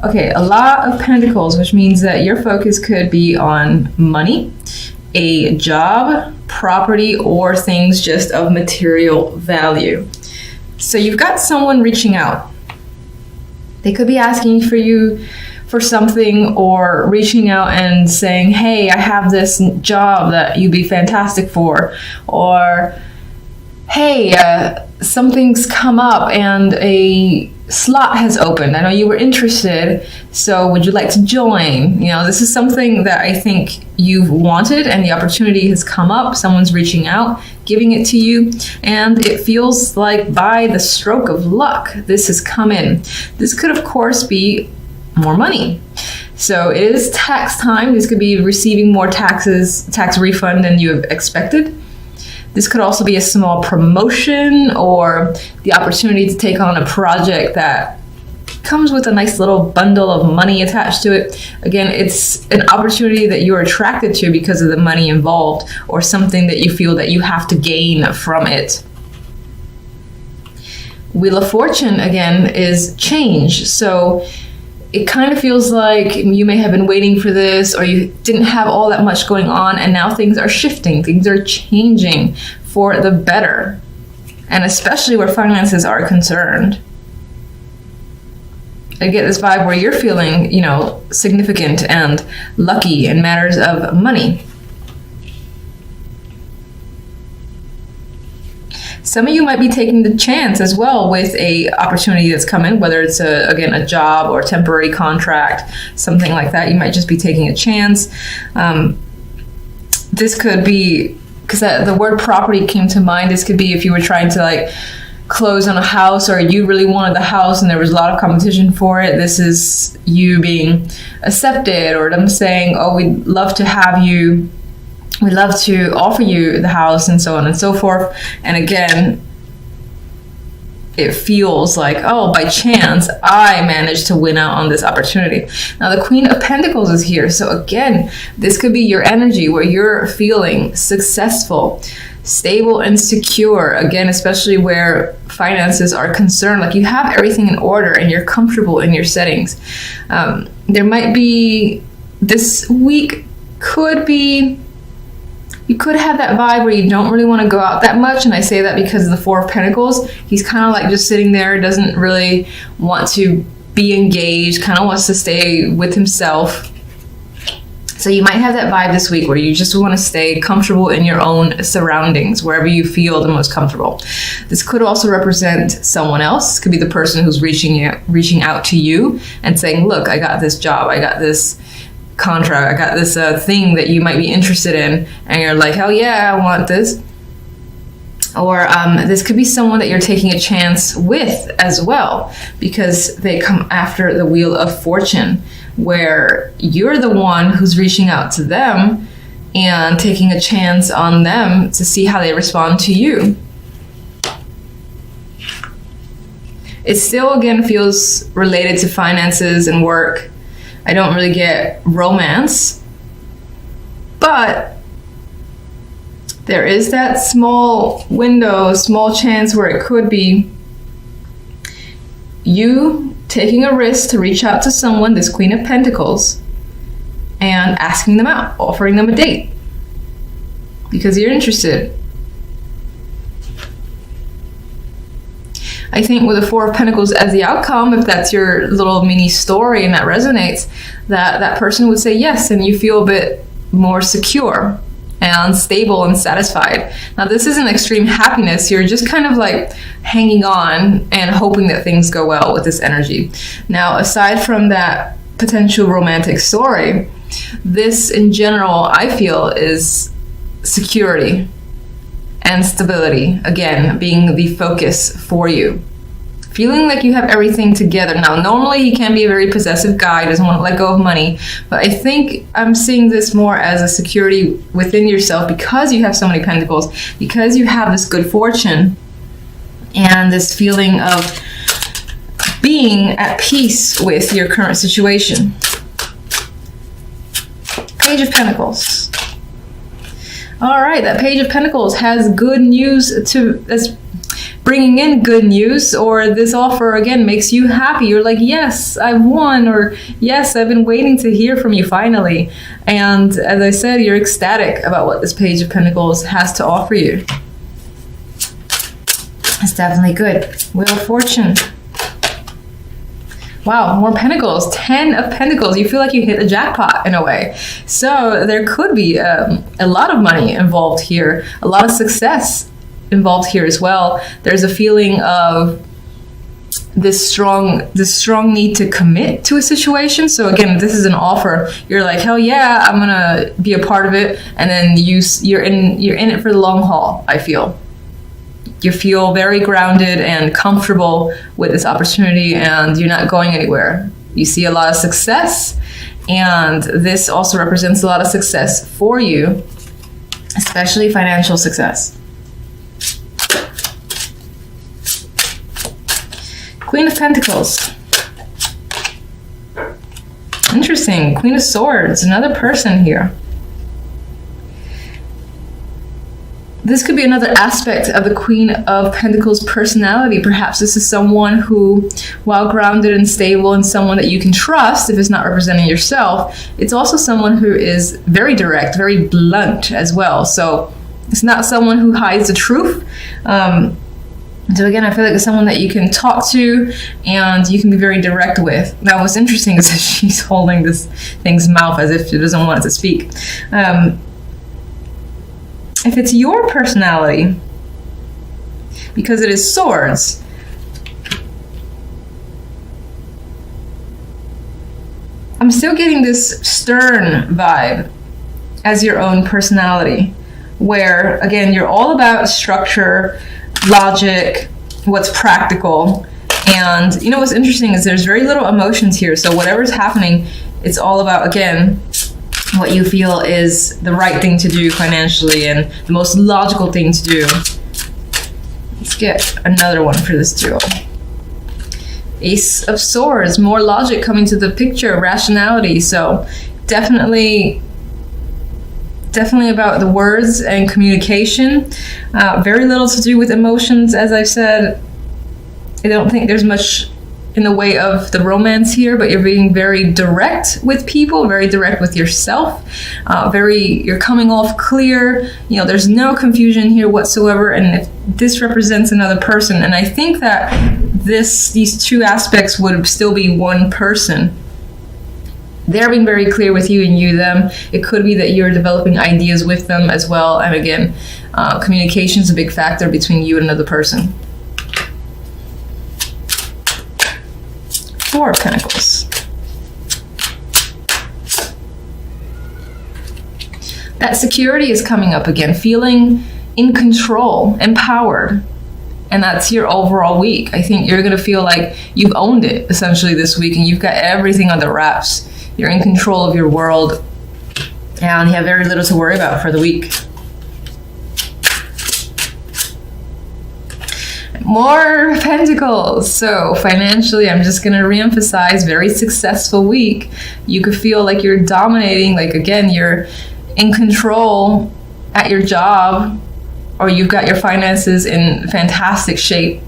Okay, a lot of pentacles, which means that your focus could be on money, a job, property, or things just of material value. So you've got someone reaching out. They could be asking for you for something, or reaching out and saying, hey, I have this job that you'd be fantastic for, or hey, something's come up and a slot has opened. I know you were interested, so would you like to join? This is something that I think you've wanted, and the opportunity has come up. Someone's reaching out, giving it to you, and it feels like by the stroke of luck, this has come in. This could, of course, be more money. So it is tax time. This could be receiving more tax refund than you have expected. This could also be a small promotion, or the opportunity to take on a project that comes with a nice little bundle of money attached to it. Again, it's an opportunity that you're attracted to because of the money involved, or something that you feel that you have to gain from it. Wheel of Fortune, again, is change. So it kind of feels like you may have been waiting for this, or you didn't have all that much going on, and now things are shifting, things are changing for the better, and especially where finances are concerned. I get this vibe where you're feeling, significant and lucky in matters of money. Some of you might be taking the chance as well with a opportunity that's come in, whether it's a job or a temporary contract, something like that. You might just be taking a chance. This could be, because the word property came to mind, this could be if you were trying to close on a house, or you really wanted the house and there was a lot of competition for it. This is you being accepted, or them saying, oh, we'd love to have you, we'd love to offer you the house, and so on and so forth. And again, it feels like, oh, by chance, I managed to win out on this opportunity. Now, the Queen of Pentacles is here. So again, this could be your energy where you're feeling successful, stable, and secure. Again, especially where finances are concerned, like you have everything in order and you're comfortable in your settings. There might be, this week could be, you could have that vibe where you don't really want to go out that much. And I say that because of the Four of Pentacles. He's kind of like just sitting there, doesn't really want to be engaged, kind of wants to stay with himself. So you might have that vibe this week where you just want to stay comfortable in your own surroundings, wherever you feel the most comfortable. This could also represent someone else. It could be the person who's reaching out to you and saying, look, I got this job, I got this contract, I got this thing that you might be interested in, and you're like, hell yeah, I want this. Or this could be someone that you're taking a chance with as well, because they come after the Wheel of Fortune, where you're the one who's reaching out to them and taking a chance on them to see how they respond to you. It still, again, feels related to finances and work. I don't really get romance, but there is that small window, small chance where it could be you taking a risk to reach out to someone, this Queen of Pentacles, and asking them out, offering them a date because you're interested. I think with the Four of Pentacles as the outcome, if that's your little mini story and that resonates, that person would say yes, and you feel a bit more secure and stable and satisfied. Now, this isn't extreme happiness. You're just kind of like hanging on and hoping that things go well with this energy. Now, aside from that potential romantic story, this in general, I feel, is security and stability, again, being the focus for you. Feeling like you have everything together. Now, normally he can be a very possessive guy, doesn't want to let go of money, but I think I'm seeing this more as a security within yourself because you have so many pentacles, because you have this good fortune and this feeling of being at peace with your current situation. Page of Pentacles. All right, that Page of Pentacles has good news bringing in good news, or this offer again makes you happy. You're like, yes, I've won, or yes, I've been waiting to hear from you finally. And as I said, you're ecstatic about what this Page of Pentacles has to offer you. It's definitely good. Wheel of Fortune. Wow, more Pentacles. 10 of Pentacles. You feel like you hit a jackpot in a way. So there could be a lot of money involved here, a lot of success involved here as well. There's a feeling of this strong need to commit to a situation. So again, this is an offer. You're like, hell yeah, I'm gonna be a part of it, and then you're in it for the long haul. I feel. You feel very grounded and comfortable with this opportunity, and you're not going anywhere. You see a lot of success, and this also represents a lot of success for you, especially financial success. Queen of Pentacles. Interesting. Queen of Swords, another person here. This could be another aspect of the Queen of Pentacles personality. Perhaps this is someone who, while grounded and stable and someone that you can trust, if it's not representing yourself, it's also someone who is very direct, very blunt as well. So it's not someone who hides the truth. So again, I feel like it's someone that you can talk to and you can be very direct with. Now, what's interesting is that she's holding this thing's mouth as if she doesn't want it to speak. If it's your personality, because it is swords, I'm still getting this stern vibe as your own personality, where, again, you're all about structure, logic, what's practical. And you know what's interesting is there's very little emotions here. So whatever's happening, it's all about, again, what you feel is the right thing to do financially and the most logical thing to do. Let's get another one for this duo. Ace of Swords, more logic coming to the picture, rationality. So definitely about the words and communication. Very little to do with emotions, as I said. I don't think there's much in the way of the romance here, but you're being very direct with people, very direct with yourself. You're coming off clear. You know, there's no confusion here whatsoever. And if this represents another person, and I think that these two aspects would still be one person. They're being very clear with you and you them. It could be that you're developing ideas with them as well. And again, communication is a big factor between you and another person. Four of Pentacles. That security is coming up again, feeling in control, empowered. And that's your overall week. I think you're going to feel like you've owned it essentially this week and you've got everything under wraps. You're in control of your world and you have very little to worry about for the week. More Pentacles. So financially, I'm just going to reemphasize, very successful week. You could feel like you're dominating, like again, you're in control at your job, or you've got your finances in fantastic shape.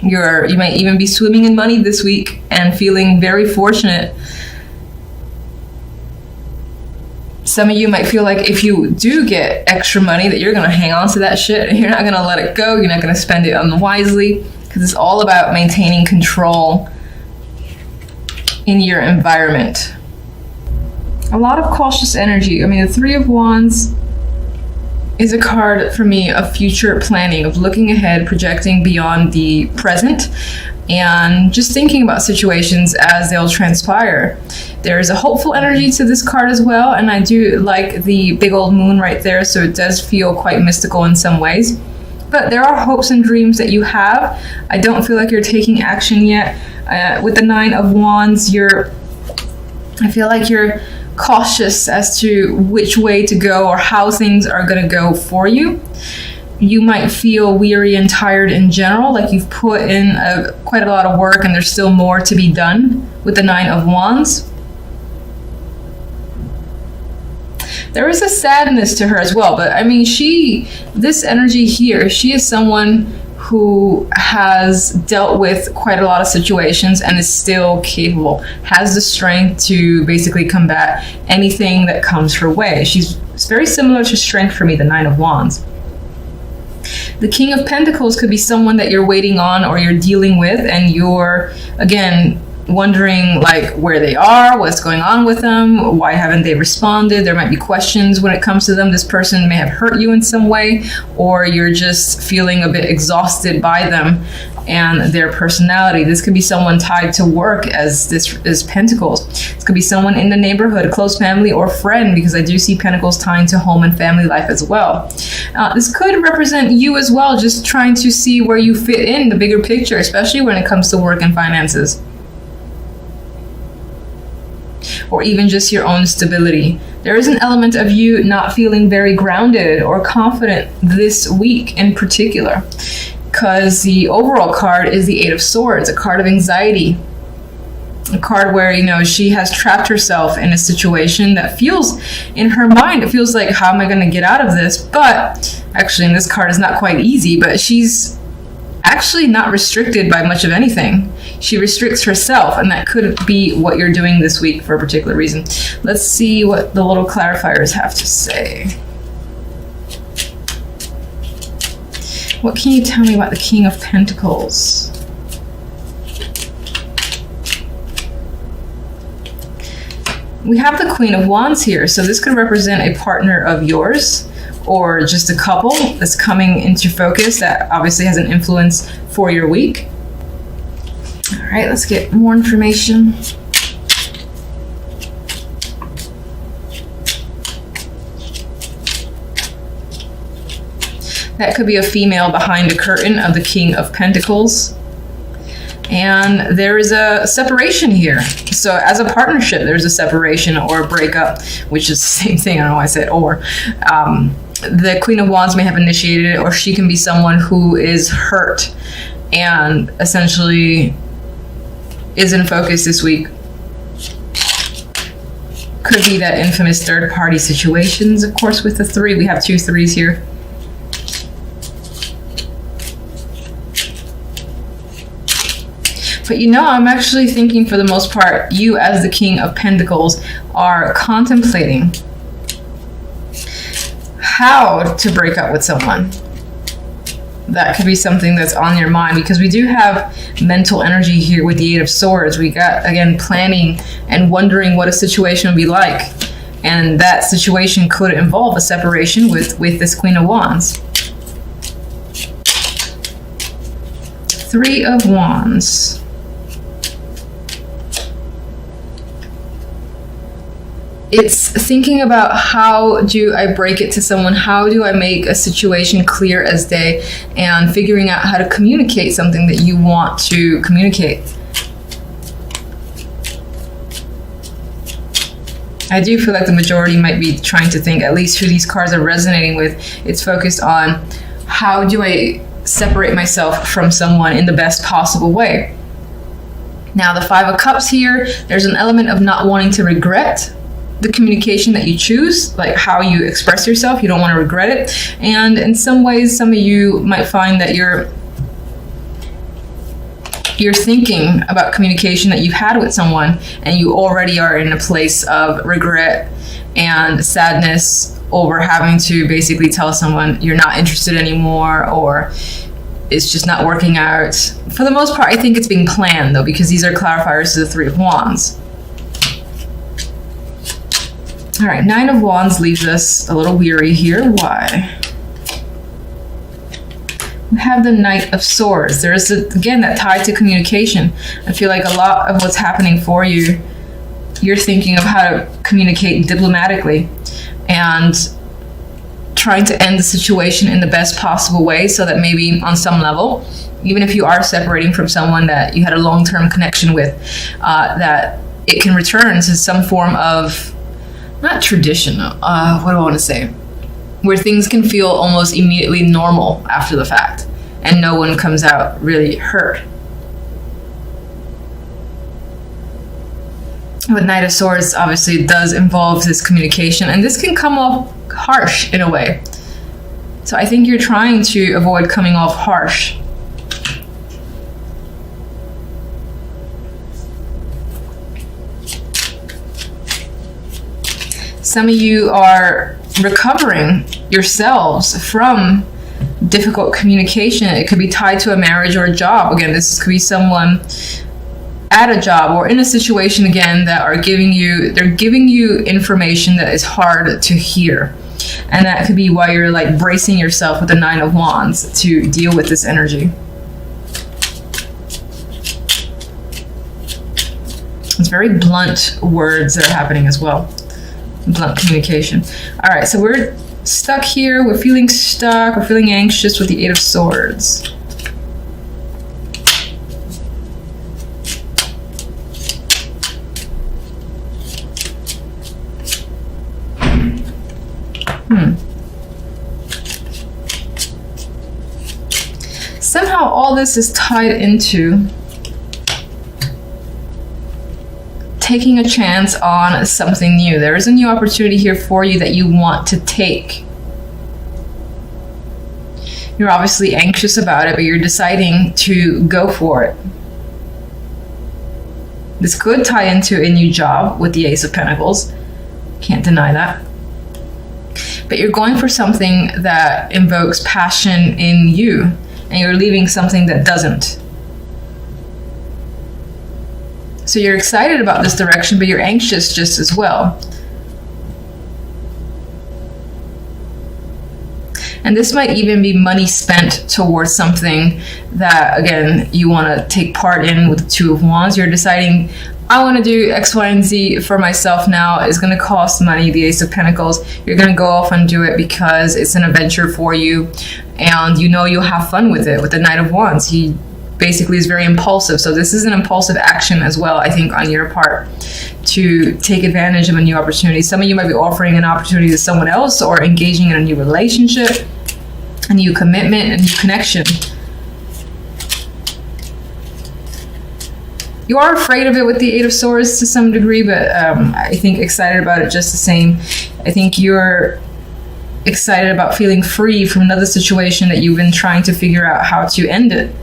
You might even be swimming in money this week and feeling very fortunate. Some of you might feel like if you do get extra money that you're going to hang on to that shit and you're not going to let it go. You're not going to spend it unwisely, because it's all about maintaining control in your environment. A lot of cautious energy. I mean, the Three of Wands is a card for me of future planning, of looking ahead, projecting beyond the present, and just thinking about situations as they'll transpire. There's a hopeful energy to this card as well, and I do like the big old moon right there, so it does feel quite mystical in some ways. But there are hopes and dreams that you have. I don't feel like you're taking action yet. With the Nine of Wands, I feel like you're cautious as to which way to go or how things are going to go for you. You might feel weary and tired in general, like you've put in quite a lot of work and there's still more to be done with the Nine of Wands. There is a sadness to her as well, but I mean, this energy here, she is someone who has dealt with quite a lot of situations and is still capable, has the strength to basically combat anything that comes her way. It's very similar to strength for me, the Nine of Wands. The King of Pentacles could be someone that you're waiting on or you're dealing with, and you're, again, wondering like where they are, what's going on with them, why haven't they responded. There might be questions when it comes to them. This person may have hurt you in some way, or you're just feeling a bit exhausted by them and their personality. This could be someone tied to work, as this is Pentacles. This could be someone in the neighborhood, a close family or friend, because I do see Pentacles tying to home and family life as well. This could represent you as well, just trying to see where you fit in the bigger picture, especially when it comes to work and finances, or even just your own stability. There is an element of you not feeling very grounded or confident this week in particular, because the overall card is the Eight of Swords, a card of anxiety, a card where, you know, she has trapped herself in a situation that feels, in her mind, it feels like, how am I going to get out of this? But actually, in this card, it's not quite easy, but she's actually not restricted by much of anything. She restricts herself, and that could be what you're doing this week for a particular reason. Let's see what the little clarifiers have to say. What can you tell me about the King of Pentacles? We have the Queen of Wands here, so this could represent a partner of yours, or just a couple that's coming into focus that obviously has an influence for your week. All right, let's get more information. That could be a female behind a curtain of the King of Pentacles. And there is a separation here. So as a partnership, there's a separation or a breakup, which is the same thing. I don't know why I said or. The Queen of Wands may have initiated it, or she can be someone who is hurt and essentially is in focus this week. Could be that infamous third-party situations, of course, with the three. We have 2 threes here. But you know, I'm actually thinking for the most part, you as the King of Pentacles are contemplating how to break up with someone. That could be something that's on your mind, because we do have mental energy here with the Eight of Swords. We got, again, planning and wondering what a situation would be like. And that situation could involve a separation with this Queen of Wands. 3 of Wands. It's thinking about, how do I break it to someone? How do I make a situation clear as day? And figuring out how to communicate something that you want to communicate. I do feel like the majority might be trying to think, at least who these cards are resonating with, it's focused on, how do I separate myself from someone in the best possible way? Now, the 5 of Cups here, there's an element of not wanting to regret the communication that you choose, like how you express yourself. You don't want to regret it. And in some ways, some of you might find that you're thinking about communication that you've had with someone, and you already are in a place of regret and sadness over having to basically tell someone you're not interested anymore, or it's just not working out. For the most part, I think it's being planned, though, because these are clarifiers to the 3 of Wands. All right, 9 of Wands leaves us a little weary here. Why? We have the Knight of Swords. There is, again, that tie to communication. I feel like a lot of what's happening for you, you're thinking of how to communicate diplomatically and trying to end the situation in the best possible way, so that maybe on some level, even if you are separating from someone that you had a long-term connection with, that it can return to some form of, not traditional, what do I want to say? Where things can feel almost immediately normal after the fact, and no one comes out really hurt. With Knight of Swords, obviously, does involve this communication, and this can come off harsh in a way. So I think you're trying to avoid coming off harsh Some of you are recovering yourselves from difficult communication. It could be tied to a marriage or a job. Again, this could be someone at a job or in a situation, again, that are giving you information that is hard to hear. And that could be why you're like bracing yourself with the 9 of Wands to deal with this energy. It's very blunt words that are happening as well. Blunt communication. All right, so we're stuck here. We're feeling stuck. We're feeling anxious with the 8 of Swords. Somehow all this is tied into taking a chance on something new. There is a new opportunity here for you that you want to take. You're obviously anxious about it, but you're deciding to go for it. This could tie into a new job with the Ace of Pentacles. Can't deny that. But you're going for something that invokes passion in you, and you're leaving something that doesn't. So you're excited about this direction, but you're anxious just as well. And this might even be money spent towards something that, again, you want to take part in with the 2 of Wands. You're deciding, I want to do X, Y, and Z for myself now. It's going to cost money, the Ace of Pentacles. You're going to go off and do it because it's an adventure for you. And you know you'll have fun with it. With the Knight of Wands, he basically is very impulsive. So this is an impulsive action as well, I think, on your part to take advantage of a new opportunity. Some of you might be offering an opportunity to someone else or engaging in a new relationship, a new commitment, a new connection. You are afraid of it with the 8 of Swords to some degree, but I think excited about it just the same. I think you're excited about feeling free from another situation that you've been trying to figure out how to end it.